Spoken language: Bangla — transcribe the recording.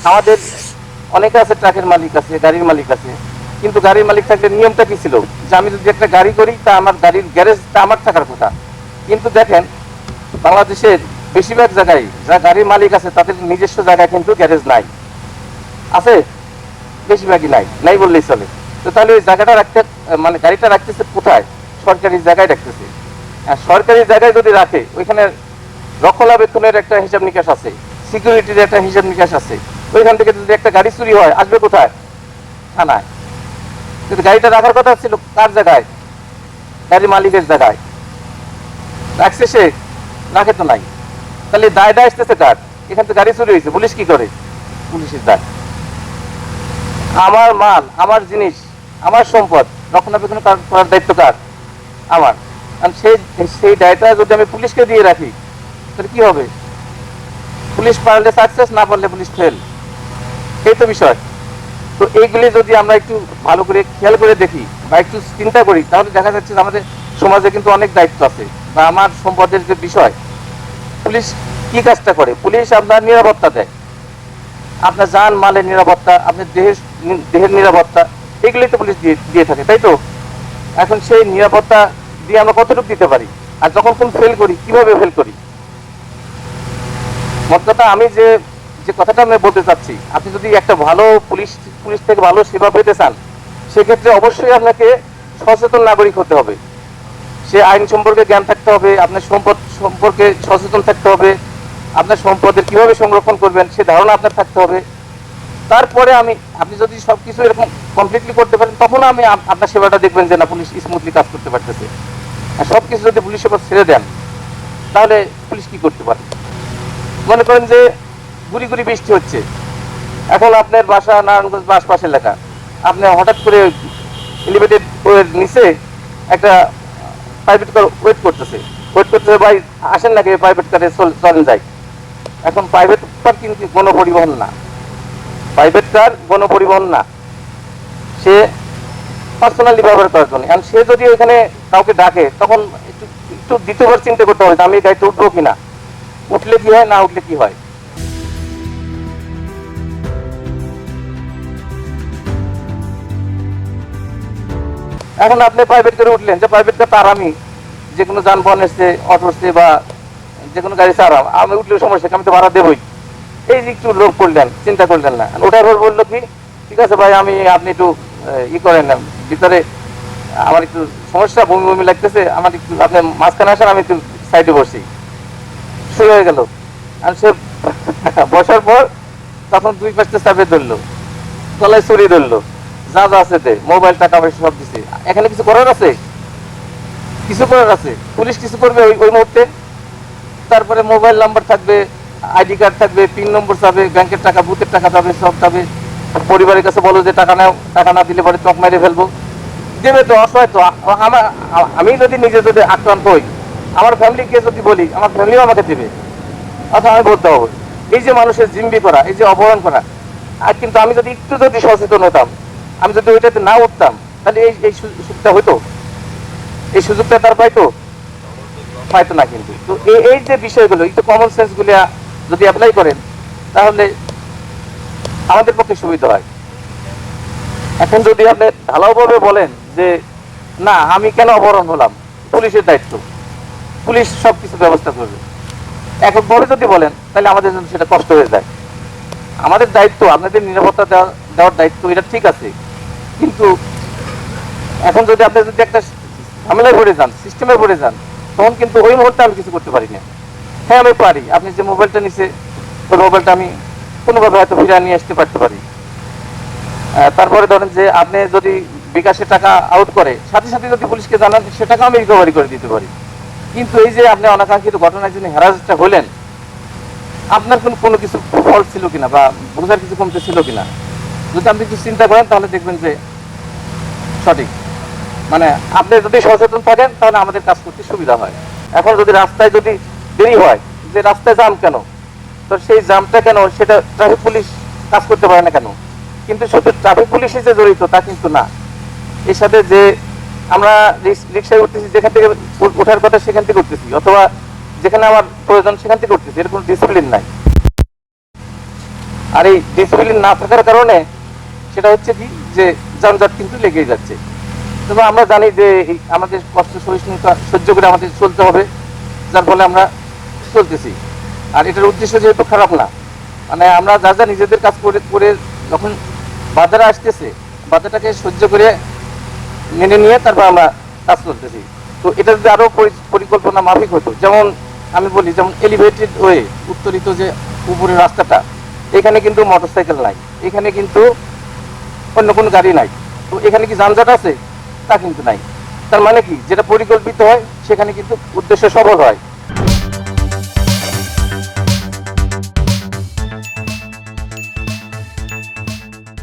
আমাদের অনেকে আছে, ট্রাকের মালিক আছে, গাড়ির মালিক আছে, কিন্তু গাড়ির মালিক থাকলে নিয়মটা কি ছিল যে আমি যদি একটা গাড়ি করি তা আমার গাড়ির গ্যারেজটা আমার থাকার কথা। কিন্তু দেখেন বাংলাদেশের বেশিরভাগ জায়গায় যা গাড়ির মালিক আছে তাদের নিজস্ব জায়গায় কিন্তু গ্যারেজ নাই, আছে বেশিরভাগই নাই, নাই বললেই চলে। তো তাহলে ওই জায়গাটা রাখতে মানে গাড়িটা রাখতেছে কোথায়? সরকারি জায়গায় রাখতেছে। আর সরকারি জায়গায় যদি রাখে ওইখানে রক্ষণাবেক্ষণের একটা হিসাব নিকাশ আছে, সিকিউরিটির একটা হিসাব নিকাশ আছে। ওইখান থেকে যদি একটা গাড়ি চুরি হয় আসবে কোথায়? থানায়। কিন্তু গাড়িটা রাখার কথা ছিল কার জায়গায়? গাড়ির মালিকের জায়গায়। রাখছে সে, রাখে তো নাই। তাহলে দায়টা আসতেছে কার? এখান থেকে গাড়ি চুরি হয়েছে, পুলিশ কি করে? পুলিশের দায়। আমার মাল, আমার জিনিস, আমার সম্পদ রক্ষণাবেক্ষণ করার দায়িত্ব কার? আমার। কারণ সেই দায়টা যদি আমি পুলিশকে দিয়ে রাখি তাহলে কি হবে? পুলিশ পারলে সাকসেস, না পারলে পুলিশ ফেল। এই তো বিষয়। তো এইগুলি যদি আমরা একটু ভালো করে খেয়াল করে দেখি বা একটু চিন্তা করি তাহলে দেখা যাচ্ছে যে আমাদের সমাজে কিন্তু অনেক দায়িত্ব আছে। বা আমার সম্পদের যে বিষয়, পুলিশ কি কাজটা করে? পুলিশ আপনার নিরাপত্তা দেয়, আপনার জান মালের নিরাপত্তা, আপনার দেহের নিরাপত্তা, এগুলি তো পুলিশ দিয়ে থাকে, তাই তো? এখন সেই নিরাপত্তা দিয়ে আমরা কতটুকু দিতে পারি? আর যখন কোন ফেল করি, কিভাবে ফেল করি? মোট কথা আমি যে যে কথাটা আমি বলতে চাচ্ছি, আপনি যদি একটা ভালো পুলিশ থেকে ভালো সেবা পেতে চান, সেক্ষেত্রে অবশ্যই আপনাকে সচেতন নাগরিক হতে হবে। সে আইন সম্পর্কে জ্ঞান থাকতে হবে, আপনার সম্পদ সম্পর্কে সচেতন থাকতে হবে, আপনার সম্পদের কিভাবে সংরক্ষণ করবেন সে ধারণা আপনার থাকতে হবে। তারপরে আপনি যদি সবকিছু এরকম কমপ্লিটলি করতে পারেন তখন আপনার সেবাটা দেখবেন যে না, পুলিশ স্মুথলি কাজ করতে পারতেছে। আর সবকিছু যদি পুলিশের উপর ছেড়ে দেন তাহলে পুলিশ কি করতে পারে? মনে করেন যে গুড়ি গুড়ি বৃষ্টি হচ্ছে, এখন আপনার বাসা নারায়ণগঞ্জ বা আশপাশের এলাকা, আপনি হঠাৎ করে এলিভেটেড নিচে একটা প্রাইভেট কার ওয়েট করতেছে, ভাই আসেন নাকি প্রাইভেট কারে চলেন যাই। এখন প্রাইভেট কার কিন্তু গণপরিবহন না, প্রাইভেট কার গণপরিবহন না, সে পার্সোনালি ব্যবহার করার জন্য। এখন সে যদি ওইখানে কাউকে ডাকে তখন একটু দ্বিতীয়বার চিন্তা করতে হবে আমি এই গাড়িতে উঠবো কিনা, উঠলে কি হয়, না উঠলে কি হয়। এখন আপনি প্রাইভেট কারে উঠলেন, যে প্রাইভেট কার তার আমি যে কোনো যানবাহন এসছে, অটো এসছে বা যে কোনো গাড়ি ছাড়াম, আমি উঠলে সমস্যা, আমি তো ভাড়া দেবই। এই যে একটু লোক করলেন, চিন্তা করলেন না। ওটার পর বললো কি, ঠিক আছে ভাই আপনি একটু ই করেন না, ভিতরে আমার একটু সমস্যা, বমি বমি লাগতেছে, আমার একটু আপনি মাঝখানে আসেন, আমি একটু সাইডে বসি। শুরু হয়ে গেল। আর সে বসার পর তখন দুই পাশে চাপে ধরলো, গলায় ছড়ি ধরলো, যা যা আছে দে, মোবাইল টাকা পয়সা সব দিছে। এখানে কিছু করার আছে? কিছু করার আছে? পুলিশ কিছু করবে ওই মুহূর্তে? তারপরে মোবাইল নাম্বার থাকবে, আইডি কার্ড থাকবে, পিন নম্বর যাবে, ব্যাংকের টাকা, বুথের টাকা যাবে, সব যাবে। পরিবারের কাছে বলো যে টাকা নাও, টাকা না দিলে পরে চক মেরে ফেলবো। দেবে তো, অসহায় তো। আমি যদি নিজে যদি আক্রান্ত হই, আমার ফ্যামিলিকে যদি বলি, আমার ফ্যামিলিও আমাকে দেবে, অথবা আমি বলতে হবে। এই যে মানুষের জিম্মি করা, এই যে অপহরণ করা, আর কিন্তু আমি যদি একটু যদি সচেতন হতাম, আমি যদি ওইটাতে না উঠতাম, তাহলে এই সুযোগটা হইতো, এই সুযোগটা তার পাইতো না। কিন্তু তো এই যে বিষয়গুলো, একটু কমন সেন্স গুলো যদি অ্যাপ্লাই করেন তাহলে আমাদের পক্ষে সুবিধা হয়। এখন যদি আপনি ঢালাওভাবে বলেন যে না আমি কেন অপহরণ হলাম, পুলিশের দায়িত্ব, পুলিশ সবকিছু ব্যবস্থা করবে, এককভাবে যদি বলেন তাহলে আমাদের জন্য সেটা কষ্ট হয়ে যায়। আমাদের দায়িত্ব, আপনাদের নিরাপত্তা দেওয়ার দায়িত্ব, এটা ঠিক আছে। কিন্তু এখন যদি আপনি যদি একটা ঝামেলায় পড়ে যান, সিস্টেমে পড়ে যান, তখন কিন্তু ওই মুহূর্তে আমি কিছু করতে পারি না। হ্যাঁ আমি পারি, আপনি যে মোবাইলটা নিচে, ওই মোবাইলটা আমি কোনোভাবে হয়তো ফিরিয়ে নিয়ে আসতে পারতে পারি। তারপরে ধরেন যে আপনি যদি বিকাশে টাকা আউট করে সাথে সাথে যদি পুলিশকে জানান, সে টাকা আমি রিকভারি করে দিতে পারি। কিন্তু এই যে আপনি অনাকাঙ্ক্ষিত ঘটনার জন্য হ্যারাসটা হলেন, আপনার কোনো কিছু ফল্ট ছিল কিনা বা বোঝার কিছু কমতে ছিল কিনা, যদি আপনি একটু চিন্তা করেন তাহলে দেখবেন যে সঠিক। মানে আপনি যদি সচেতন থাকেন তাহলে আমাদের কাজ করতে সুবিধা হয়। এখন যদি রাস্তায় যদি দেরি হয়, যে রাস্তায় জাম কেন, তো সেই জামটা কেন সেটা ট্রাফিক পুলিশ কাজ করতে পারে না কেন? কিন্তু শুধু ট্রাফিক পুলিশে যে জড়িত তা কিন্তু না। এর সাথে যে আমরা রিক্সায় উঠতেছি, যেখান থেকে ওঠার কথা সেখান থেকে উঠতেছি, অথবা যেখানে আমার প্রয়োজন সেখান থেকে উঠতেছি, এর কোনো ডিসিপ্লিন নাই। আর এই ডিসিপ্লিন না থাকার কারণে সেটা হচ্ছে কি যে যানজট কিন্তু লেগেই যাচ্ছে। তবে আমরা জানি যে আমাদের কষ্ট সহিষ্ণুতা সহ্য করে আমাদের চলতে হবে, যার ফলে আমরা চলতেছি। আর এটার উদ্দেশ্য যেহেতু খারাপ না, মানে আমরা যা যা নিজেদের কাজ করে করে যখন বাজারে আসতেছে, বাজারটাকে সহ্য করে মেনে নিয়ে তারপর আমরা কাজ করতেছি। তো এটা যদি আরো পরিকল্পনা মাফিক হতো, যেমন আমি বলি যেমন এলিভেটেড ওয়ে, উত্তরিত যে উপরের রাস্তাটা, এখানে কিন্তু মোটরসাইকেল নাই, এখানে কিন্তু অন্য কোনো গাড়ি নাই। তো এখানে কি যানজট আছে? তা কিন্তু নাই। তার মানে কি, যেটা পরিকল্পিত হয় সেখানে কিন্তু উদ্দেশ্য সফল হয়।